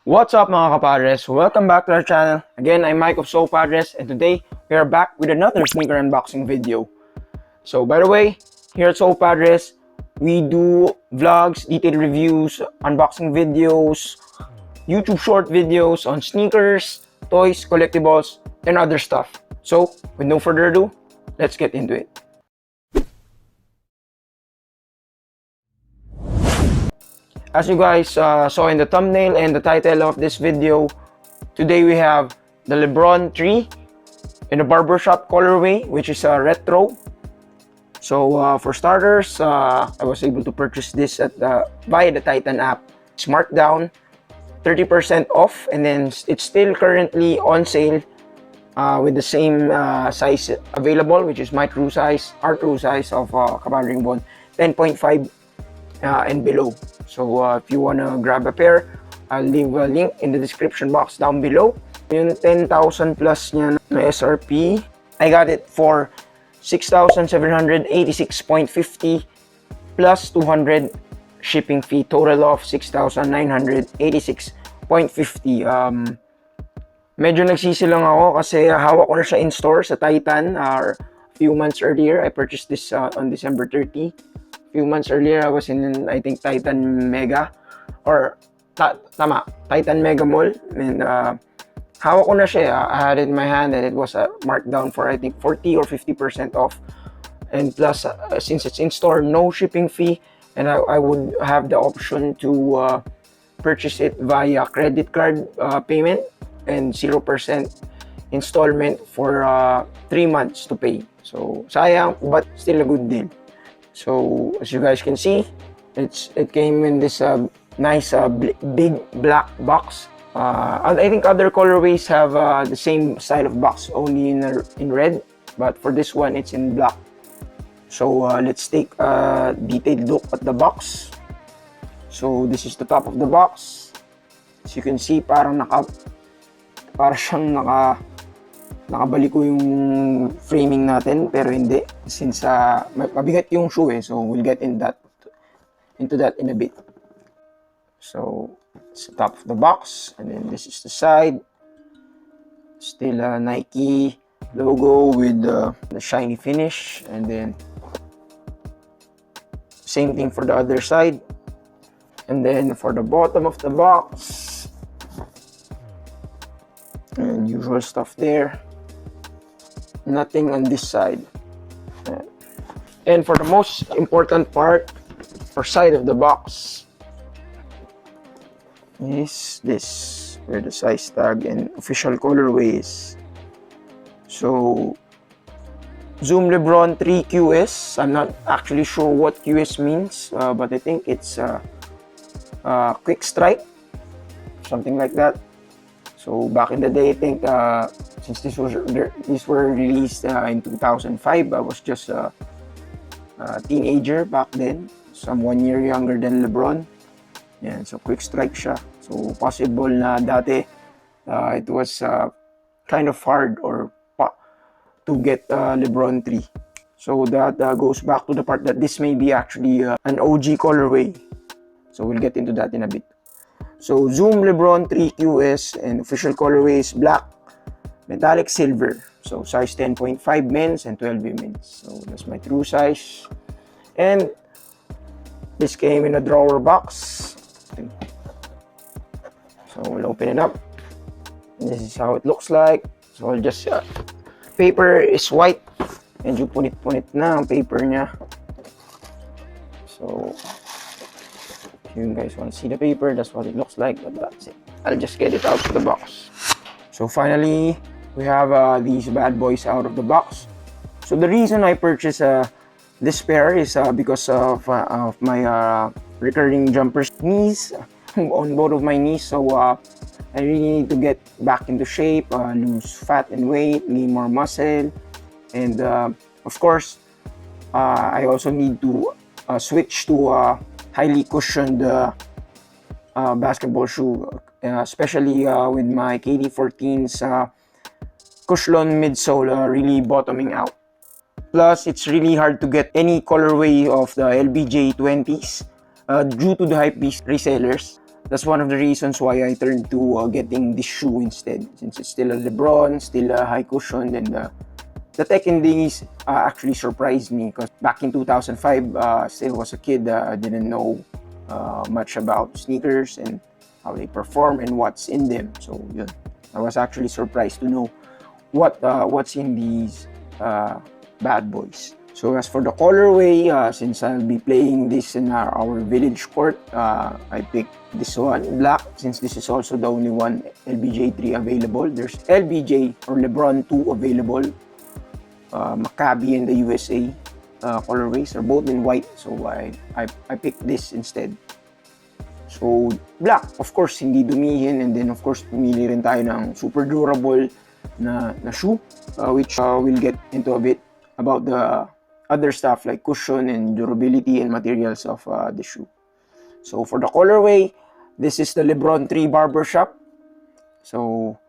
What's up mga kapadres? Welcome back to our channel. Again, I'm Mike of So Padres, and today we are back with another sneaker unboxing video. So by the way, here at So Padres, we do vlogs, detailed reviews, unboxing videos, YouTube short videos on sneakers, toys, collectibles, and other stuff. So with no further ado, let's get into it. As you guys saw in the thumbnail and the title of this video, today we have the Lebron 3 in a Barbershop colorway, which is a retro. So for starters, I was able to purchase this at via the Titan app. It's marked down 30% off, and then it's still currently on sale with the same size available, which is my true size, our true size of Kapadring Bond 10.5 and below. So if you wanna grab a pair, I'll leave a link in the description box down below. Yung 10,000 plus niya na SRP, I got it for 6,786.50 plus 200 shipping fee, total of 6,986.50. Medyo nagsisilang ako kasi hawak ko na siya in store sa Titan a few months earlier. I purchased this on December 30. Few months earlier, I was in, I think, Titan Mega or Titan Mega Mall, and hawak ko na siya. I had it in my hand and it was marked down for, I think, 40 or 50% off, and plus since it's in store, no shipping fee, and I would have the option to purchase it via credit card payment and 0% installment for 3 months to pay. So sayang, but still a good deal. So as you guys can see, it came in this nice big black box. I think other colorways have the same style of box, only in red, but for this one it's in black. So let's take a detailed look at the box. So this is the top of the box. As you can see, parang siyang nakabalik ko yung framing natin, pero hindi, since mabigat yung shoe so we'll get into that in a bit. So it's the top of the box, and then this is the side. Still a Nike logo with the shiny finish, and then same thing for the other side. And then for the bottom of the box, and usual stuff there. Nothing on this side. And for the most important part, or side of the box, is this, where the size tag and official colorway is. So Zoom Lebron 3 QS. I'm not actually sure what QS means, but I think it's quick strike, something like that. So back in the day, I think since these were released in 2005, I was just a teenager back then. So I'm 1 year younger than Lebron. Yeah, so quick strike siya. So possible na dati it was kind of hard to get Lebron 3. So that goes back to the part that this may be actually an OG colorway. So we'll get into that in a bit. So Zoom Lebron 3 QS, and official colorway is black, metallic silver. So size 10.5 men's and 12 women's. So that's my true size. And this came in a drawer box. So we'll open it up. This is how it looks like. So I'll just paper is white, medyo punit-punit na ang paper niya. So if you guys want to see the paper, that's what it looks like, but that's it. I'll just get it out of the box. So finally, we have these bad boys out of the box. So the reason I purchased this pair is because of my recurring jumpers knees, on both of my knees. So I really need to get back into shape, lose fat and weight, gain more muscle, and of course, I also need to switch to highly cushioned basketball shoe, especially with my KD14's Cushlon midsole really bottoming out. Plus, it's really hard to get any colorway of the LBJ 20s due to the hypebeast resellers. That's one of the reasons why I turned to getting this shoe instead, since it's still a Lebron, still a high cushion, and the tech in these actually surprised me, because back in 2005, still was a kid, didn't know much about sneakers and how they perform and what's in them. So yun, I was actually surprised to know what's in these bad boys. So as for the colorway, since I'll be playing this in our village court, I picked this one, black, since this is also the only one LBJ3 available. There's LBJ or Lebron 2 available. Maccabi and the USA colorways are both in white, so I picked this instead. So black, of course, hindi dumihin, and then of course pumili rin tayo ng super durable na shoe, which we'll get into a bit about the other stuff like cushion and durability and materials of the shoe. So for the colorway, this is the Lebron 3 Barbershop. So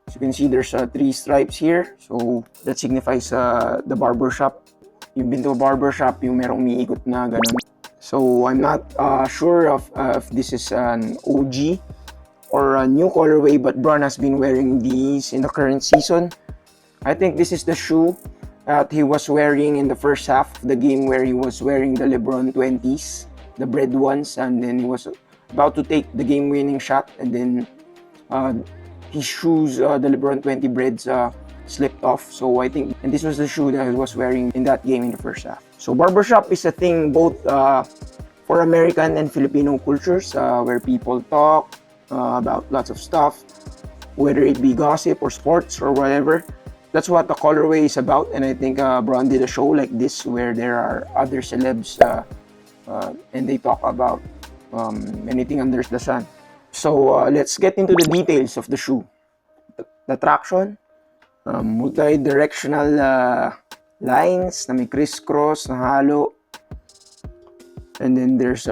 as you can see, there's 3 stripes here. So that signifies the barbershop. You've been to a barbershop, yung merong umiikot na ganun. So I'm not sure if this is an OG or a new colorway, but Bron has been wearing these in the current season. I think this is the shoe that he was wearing in the first half of the game, where he was wearing the Lebron 20s, the bread ones, and then he was about to take the game-winning shot, and then his shoes, the Lebron 20 breads, slipped off. So I think, and this was the shoe that he was wearing in that game in the first half. So barbershop is a thing both for American and Filipino cultures, where people talk about lots of stuff, whether it be gossip or sports or whatever. That's what the colorway is about, and I think Bron did a show like this where there are other celebs and they talk about anything under the sun. So let's get into the details of the shoe. The traction, multi-directional lines na may crisscross na halo, and then there's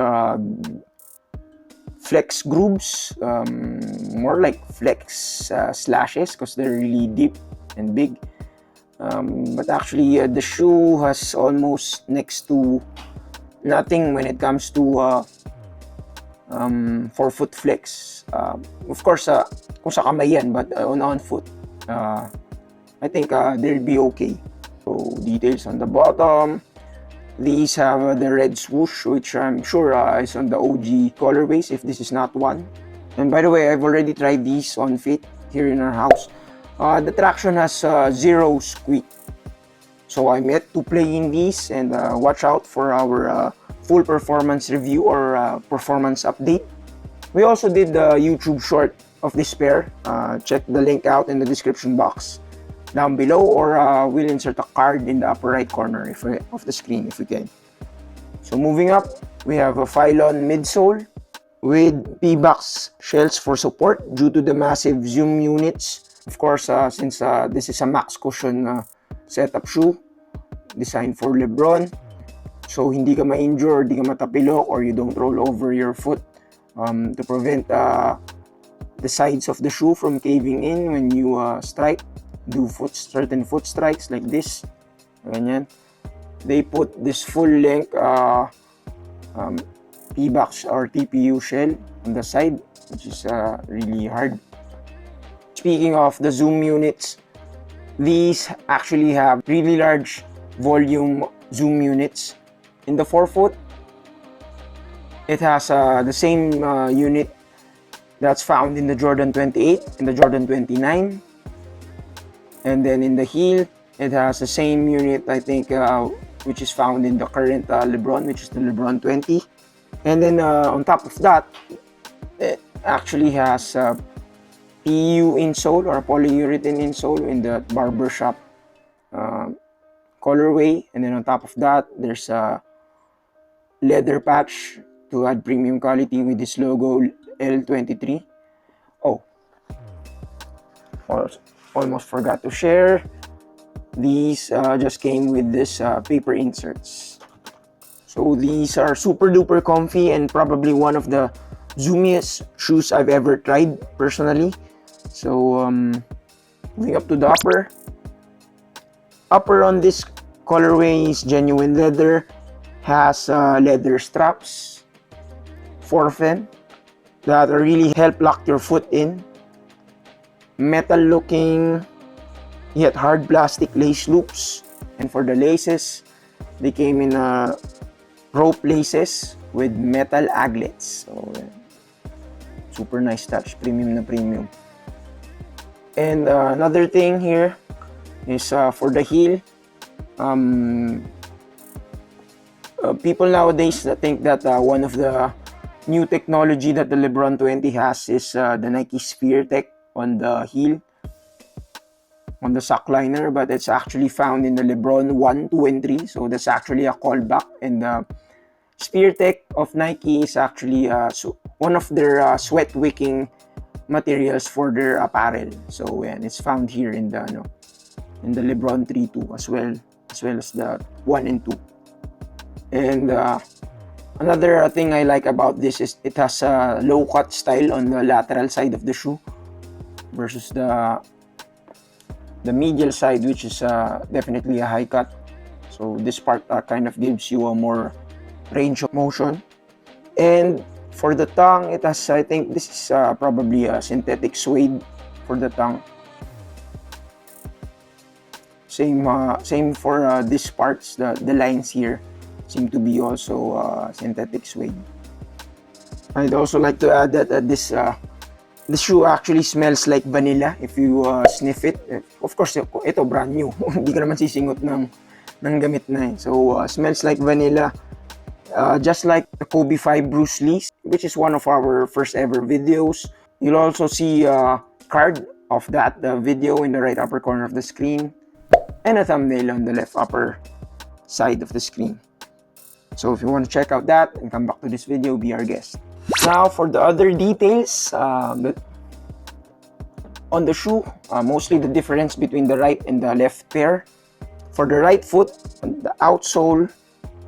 flex grooves, more like flex slashes because they're really deep and big, but actually the shoe has almost next to nothing when it comes to forefoot flex. Of course, kung sa kamay yan, but on foot, I think they'll be okay. So details on the bottom. These have the red swoosh, which I'm sure is on the OG colorways, if this is not one. And by the way, I've already tried these on fit here in our house. The traction has 0 squeak. So I'm yet to play in these, and watch out for our full performance review or performance update. We also did the YouTube short of this pair. Check the link out in the description box down below, or we'll insert a card in the upper right corner of the screen if we can. So moving up, we have a Phylon midsole with P-box shells for support due to the massive zoom units. Of course, since this is a max cushion setup shoe designed for Lebron, so hindi ka ma-injure, hindi ka matapilok, or you don't roll over your foot, to prevent the sides of the shoe from caving in when you strike, do certain foot strikes like this, ganyan. They put this full length P-box or TPU shell on the side, which is really hard. Speaking of the zoom units, these actually have really large volume zoom units. In the forefoot, it has the same unit that's found in the Jordan 28 and the Jordan 29. And then in the heel, it has the same unit, I think, which is found in the current Lebron, which is the Lebron 20. And then on top of that, it actually has PU insole or polyurethane insole in the Barbershop colorway. And then on top of that, there's a leather patch to add premium quality with this logo L23. Oh, almost forgot to share. These just came with this paper inserts. So these are super duper comfy and probably one of the zoomiest shoes I've ever tried personally. So moving up to the upper. Upper on this colorway is genuine leather, has leather straps, forfen, that really help lock your foot in. Metal looking, yet hard plastic lace loops. And for the laces, they came in rope laces with metal aglets. So, super nice touch, premium na premium. And another thing here is for the heel. People nowadays think that one of the new technology that the Lebron 20 has is the Nike Sphere Tech on the heel, on the sock liner, but it's actually found in the Lebron 1, 2, and 3. So that's actually a callback. And the Sphere Tech of Nike is actually one of their sweat wicking materials for their apparel. So and it's found here in the Lebron 3 2 as well as the 1 and 2. And another thing I like about this is it has a low cut style on the lateral side of the shoe versus the medial side, which is definitely a high cut. So this part kind of gives you a more range of motion. And for the tongue, it has, I think this is probably a synthetic suede for the tongue. Same for these parts, the lines here seem to be also synthetic suede. I'd also like to add that this shoe actually smells like vanilla if you sniff it. Of course, ito brand new. Hindi ka naman sisingot ng gamit na eh. So, smells like vanilla. Just like the Kobe 5 Bruce Lee, which is one of our first ever videos. You'll also see a card of that video in the right upper corner of the screen and a thumbnail on the left upper side of the screen. So if you want to check out that and come back to this video, be our guest. Now for the other details on the shoe, mostly the difference between the right and the left pair. For the right foot, on the outsole,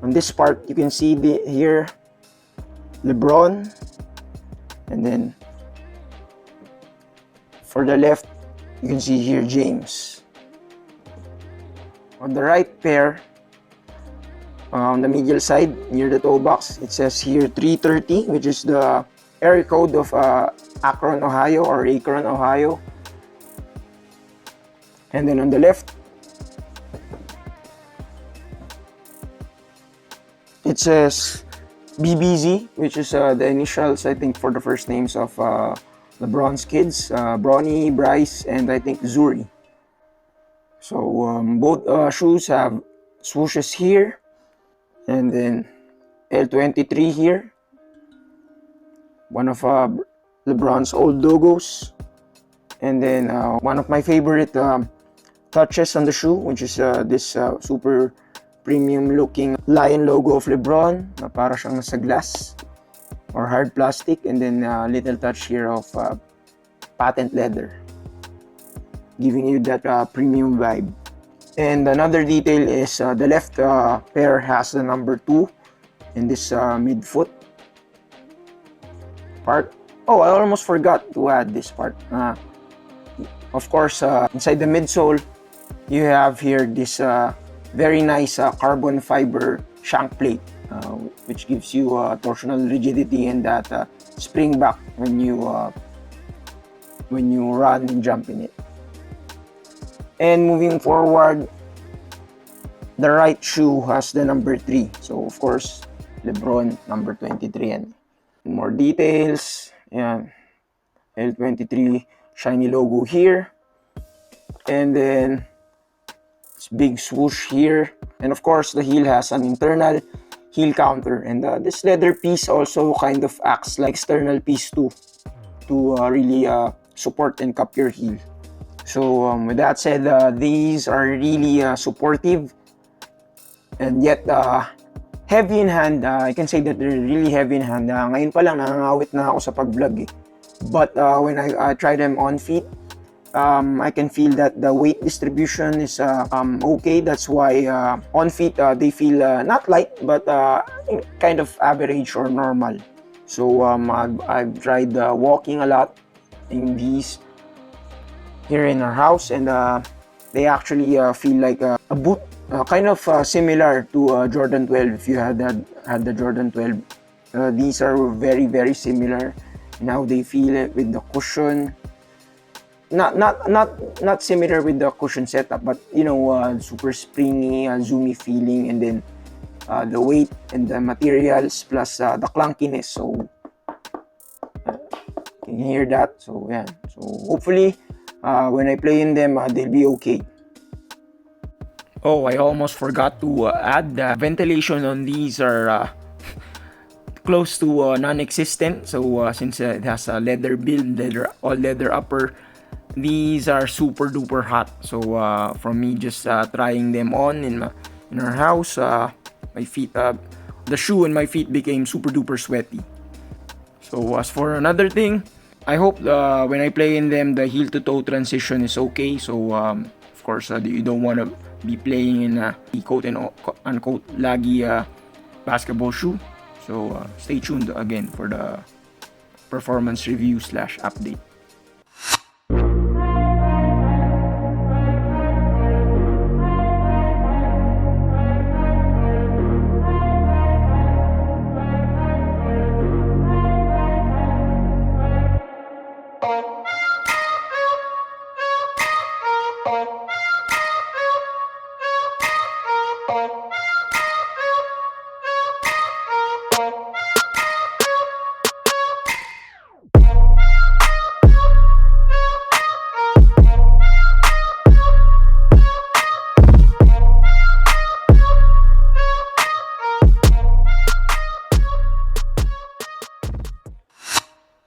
on this part, you can see here Lebron, and then for the left, you can see here James. On the right pair, on the medial side near the toe box, it says here 330, which is the area code of Akron, Ohio, or Akron, Ohio. And then on the left, it says BBZ, which is the initials, I think, for the first names of LeBron's kids, Bronny, Bryce, and I think Zuri. So both shoes have swooshes here, and then L23 here, one of LeBron's old logos, and then one of my favorite touches on the shoe, which is this super premium looking lion logo of LeBron, na para siyang nasa glass or hard plastic, and then a little touch here of patent leather, giving you that premium vibe. And another detail is the left pair has the number 2 in this midfoot part. Oh, I almost forgot to add this part. Of course, inside the midsole, you have here this very nice carbon fiber shank plate, which gives you torsional rigidity and that spring back when you run and jump in it. And moving forward, the right shoe has the number 3. So of course, Lebron number 23. And more details. Yan. L23 shiny logo here. And then this big swoosh here. And of course, the heel has an internal heel counter. And this leather piece also kind of acts like external piece too, to really support and cup your heel. So with that said, these are really supportive and yet heavy in hand. I can say that they're really heavy in hand. Ngayon pa lang nangangawit na ako sa pag-vlog eh. But when I try them on feet, I can feel that the weight distribution is okay. That's why on feet they feel not light but kind of average or normal. So I've tried walking a lot in these here in our house, and they actually feel like a boot, kind of similar to Jordan 12. If you had the Jordan 12, these are very, very similar. and how they feel it with the cushion. Not similar with the cushion setup, but you know, super springy, zoomy feeling, and then the weight and the materials plus the clunkiness. So can you hear that? So yeah. So hopefully when I play in them, they'll be okay. Oh, I almost forgot to add the ventilation on these are close to non-existent. So since it has a leather build, all leather upper, these are super duper hot. So from me just trying them on in our house, my feet, the shoe and my feet became super duper sweaty. So as for another thing, I hope when I play in them, the heel to toe transition is okay. So of course, you don't want to be playing in a quote unquote laggy basketball shoe. So stay tuned again for the performance review / update.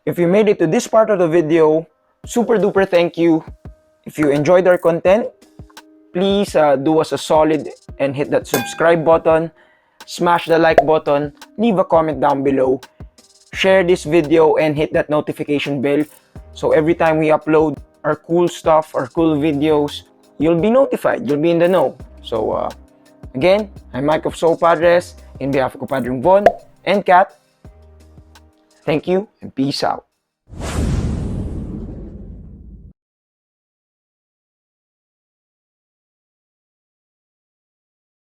If you made it to this part of the video, super duper thank you. If you enjoyed our content, please do us a solid and hit that subscribe button, smash the like button, leave a comment down below, share this video, and hit that notification bell so every time we upload our cool stuff, our cool videos, you'll be notified, you'll be in the know. So again, I'm Mike of Soul Padres, in behalf of Compadre Von and Kat. Thank you and peace out.